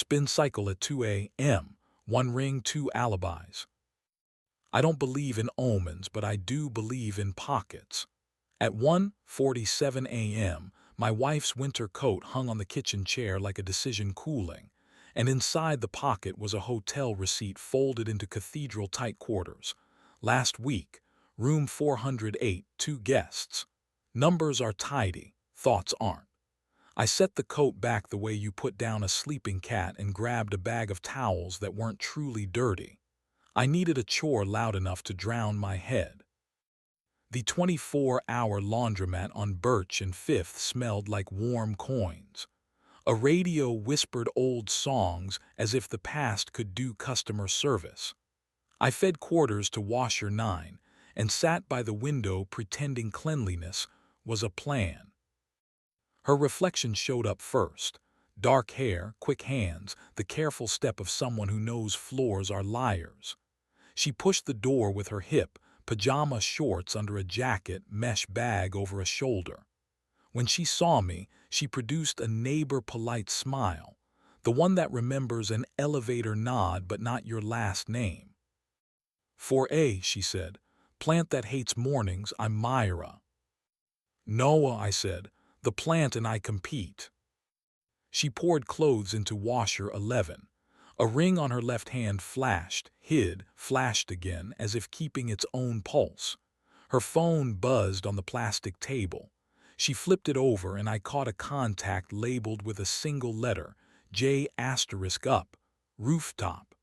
Spin cycle at 2 a.m. One ring, two alibis. I don't believe in omens, but I do believe in pockets. At 1:47 a.m., my wife's winter coat hung on the kitchen chair like a decision cooling, and inside the pocket was a hotel receipt folded into cathedral-tight quarters. Last week, room 408, two guests. Numbers are tidy, thoughts aren't. I set the coat back the way you put down a sleeping cat and grabbed a bag of towels that weren't truly dirty. I needed a chore loud enough to drown my head. The 24-hour laundromat on Birch and Fifth smelled like warm coins. A radio whispered old songs as if the past could do customer service. I fed quarters to washer 9 and sat by the window pretending cleanliness was a plan. Her reflection showed up first. Dark hair, quick hands, the careful step of someone who knows floors are liars. She pushed the door with her hip, pajama shorts under a jacket, mesh bag over a shoulder. When she saw me, she produced a neighbor-polite smile, the one that remembers an elevator nod but not your last name. 4A, she said, plant that hates mornings, I'm Myra. Noah, I said, the plant and I compete. She poured clothes into washer 11. A ring on her left hand flashed, hid, flashed again, as if keeping its own pulse. Her phone buzzed on the plastic table. She flipped it over and I caught a contact labeled with a single letter, J**, rooftop.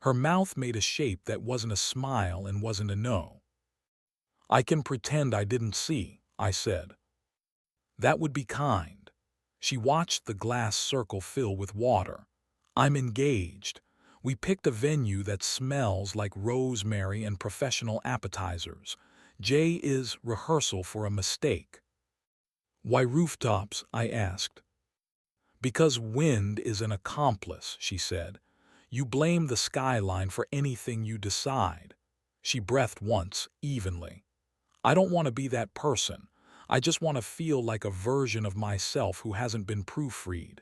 Her mouth made a shape that wasn't a smile and wasn't a no. I can pretend I didn't see, I said. That would be kind. She watched the glass circle fill with water. I'm engaged. We picked a venue that smells like rosemary and professional appetizers. J is rehearsal for a mistake. Why rooftops? I asked. Because wind is an accomplice, she said. You blame the skyline for anything you decide. She breathed once, evenly. I don't want to be that person. I just want to feel like a version of myself who hasn't been proofread.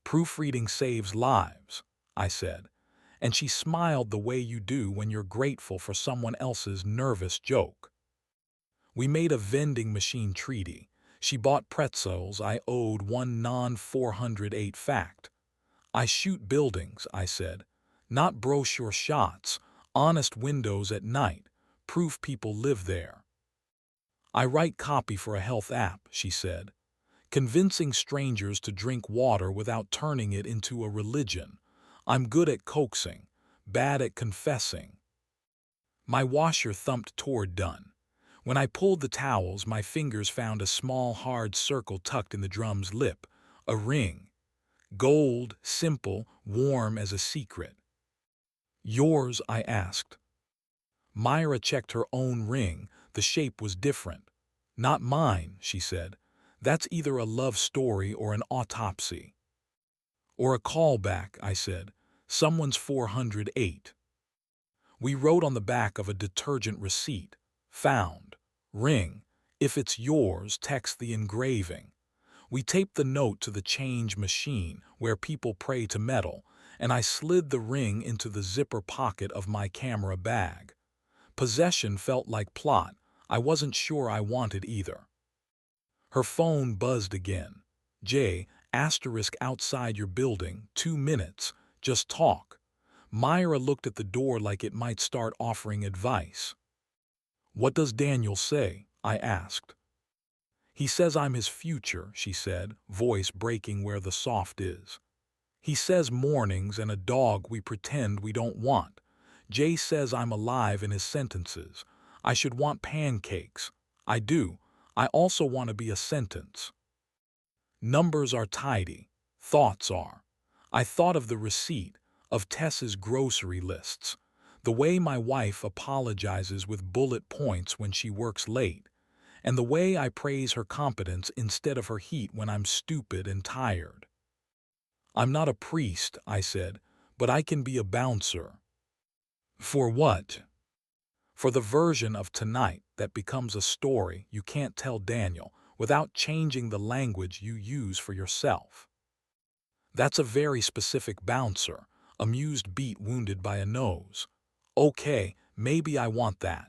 Proofreading saves lives, I said, and she smiled the way you do when you're grateful for someone else's nervous joke. We made a vending machine treaty. She bought pretzels, I owed one non-408 fact. I shoot buildings, I said, not brochure shots, honest windows at night, proof people live there. I write copy for a health app, she said, convincing strangers to drink water without turning it into a religion. I'm good at coaxing, bad at confessing. My washer thumped toward done. When I pulled the towels, my fingers found a small hard circle tucked in the drum's lip, a ring. Gold, simple, warm as a secret. Yours? I asked. Myra checked her own ring. The shape was different. Not mine, she said. That's either a love story or an autopsy. Or a callback, I said. Someone's 408. We wrote on the back of a detergent receipt. Found. Ring. If it's yours, text the engraving. We taped the note to the change machine, where people pray to metal, and I slid the ring into the zipper pocket of my camera bag. Possession felt like plot. I wasn't sure I wanted either. Her phone buzzed again. J** outside your building, 2 minutes, just talk. Myra looked at the door like it might start offering advice. What does Daniel say? I asked. He says I'm his future, she said, voice breaking where the soft is. He says mornings and a dog we pretend we don't want. Jay says I'm alive in his sentences. I should want pancakes. I do. I also want to be a sentence. Numbers are tidy. Thoughts are. I thought of the receipt, of Tess's grocery lists, the way my wife apologizes with bullet points when she works late, and the way I praise her competence instead of her heat when I'm stupid and tired. I'm not a priest, I said, but I can be a bouncer. For what? For the version of tonight that becomes a story you can't tell Daniel without changing the language you use for yourself. That's a very specific bouncer, amused beat wounded by a nose. Okay, maybe I want that.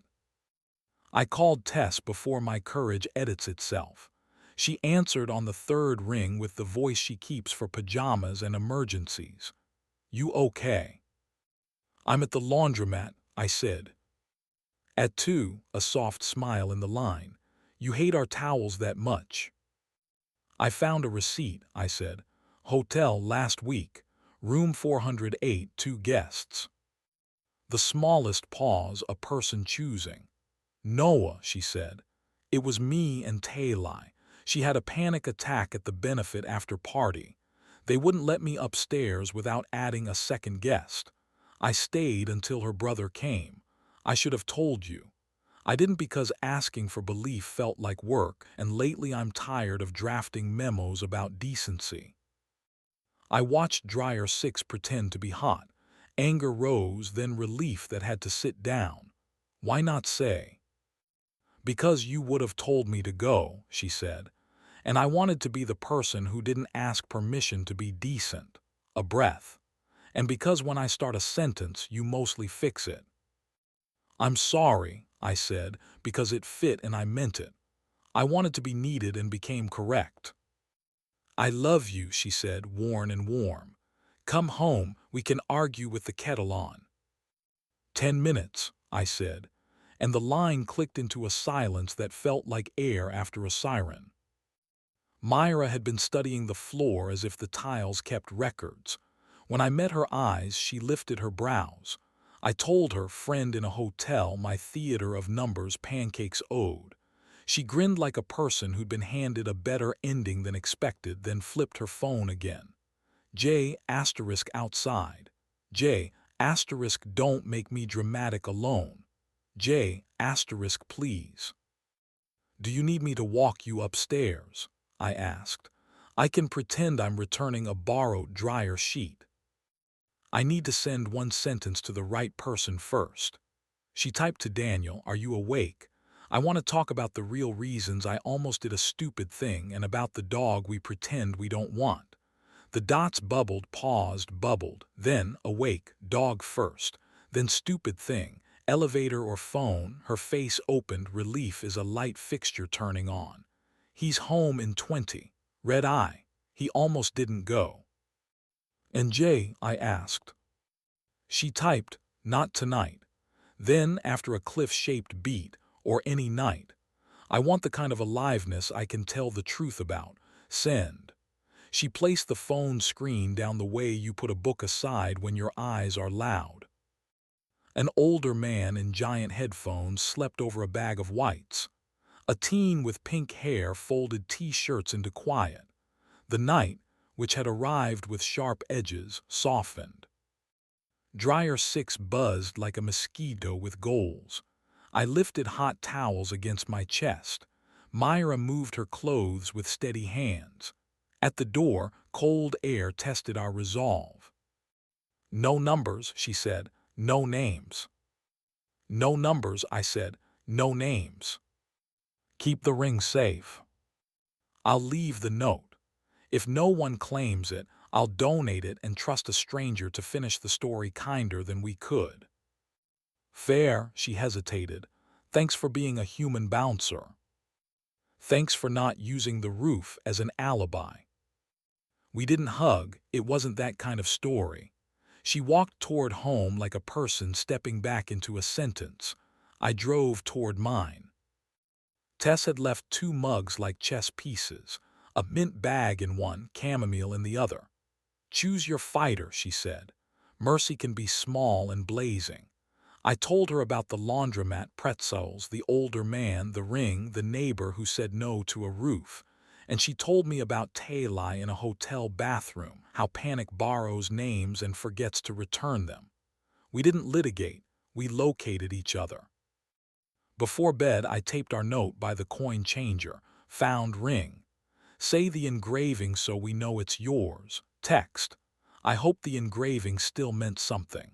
I called Tess before my courage edits itself. She answered on the third ring with the voice she keeps for pajamas and emergencies. You okay? I'm at the laundromat, I said. At 2, a soft smile in the line. You hate our towels that much. I found a receipt, I said. Hotel last week. Room 408, 2 guests. The smallest pause a person choosing. Noah, she said. It was me and Taylai. She had a panic attack at the benefit after party. They wouldn't let me upstairs without adding a second guest. I stayed until her brother came. I should have told you. I didn't because asking for belief felt like work, and lately I'm tired of drafting memos about decency. I watched Dryer 6 pretend to be hot. Anger rose, then relief that had to sit down. Why not say? Because you would have told me to go, she said. And I wanted to be the person who didn't ask permission to be decent. A breath. And because when I start a sentence, you mostly fix it. I'm sorry, I said, because it fit and I meant it. I wanted to be needed and became correct. I love you, she said, worn and warm. Come home, we can argue with the kettle on. 10 minutes, I said, and the line clicked into a silence that felt like air after a siren. Myra had been studying the floor as if the tiles kept records. When I met her eyes, she lifted her brows. I told her, friend in a hotel, my theater of numbers pancakes owed. She grinned like a person who'd been handed a better ending than expected, then flipped her phone again. J asterisk outside. J asterisk don't make me dramatic alone. J asterisk please. Do you need me to walk you upstairs? I asked. I can pretend I'm returning a borrowed dryer sheet. I need to send one sentence to the right person first. She typed to Daniel, are you awake? I want to talk about the real reasons I almost did a stupid thing and about the dog we pretend we don't want. The dots bubbled, paused, bubbled, then awake, dog first, then stupid thing, elevator or phone, her face opened, relief is a light fixture turning on. He's home in 20. Red eye. He almost didn't go. And Jay, I asked. She typed, not tonight. Then, after a cliff-shaped beat, or any night. I want the kind of aliveness I can tell the truth about. Send. She placed the phone screen down the way you put a book aside when your eyes are loud. An older man in giant headphones slept over a bag of whites. A teen with pink hair folded T-shirts into quiet. The night, which had arrived with sharp edges, softened. Dryer 6 buzzed like a mosquito with goals. I lifted hot towels against my chest. Myra moved her clothes with steady hands. At the door, cold air tested our resolve. No numbers, she said, no names. No numbers, I said, no names. Keep the ring safe. I'll leave the note. If no one claims it, I'll donate it and trust a stranger to finish the story kinder than we could. Fair, she hesitated. Thanks for being a human bouncer. Thanks for not using the roof as an alibi. We didn't hug, it wasn't that kind of story. She walked toward home like a person stepping back into a sentence. I drove toward mine. Tess had left 2 mugs like chess pieces, a mint bag in one, chamomile in the other. Choose your fighter, she said. Mercy can be small and blazing. I told her about the laundromat, pretzels, the older man, the ring, the neighbor who said no to a roof. And she told me about Taylai in a hotel bathroom, how panic borrows names and forgets to return them. We didn't litigate, we located each other. Before bed, I taped our note by the coin changer. Found ring. Say the engraving so we know it's yours. Text. I hope the engraving still meant something.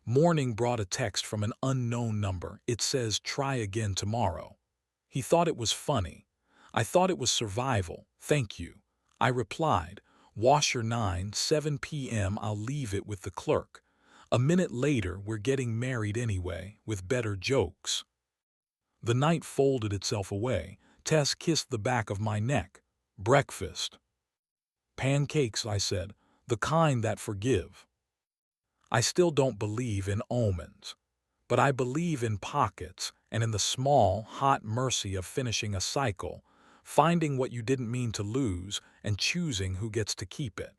Morning brought a text from an unknown number. It says, try again tomorrow. He thought it was funny. I thought it was survival. Thank you. I replied, Wash your 9, 7 p.m. I'll leave it with the clerk. A minute later, we're getting married anyway, with better jokes. The night folded itself away. Tess kissed the back of my neck. Breakfast. Pancakes, I said, the kind that forgive. I still don't believe in omens, but I believe in pockets and in the small, hot mercy of finishing a cycle, finding what you didn't mean to lose and choosing who gets to keep it.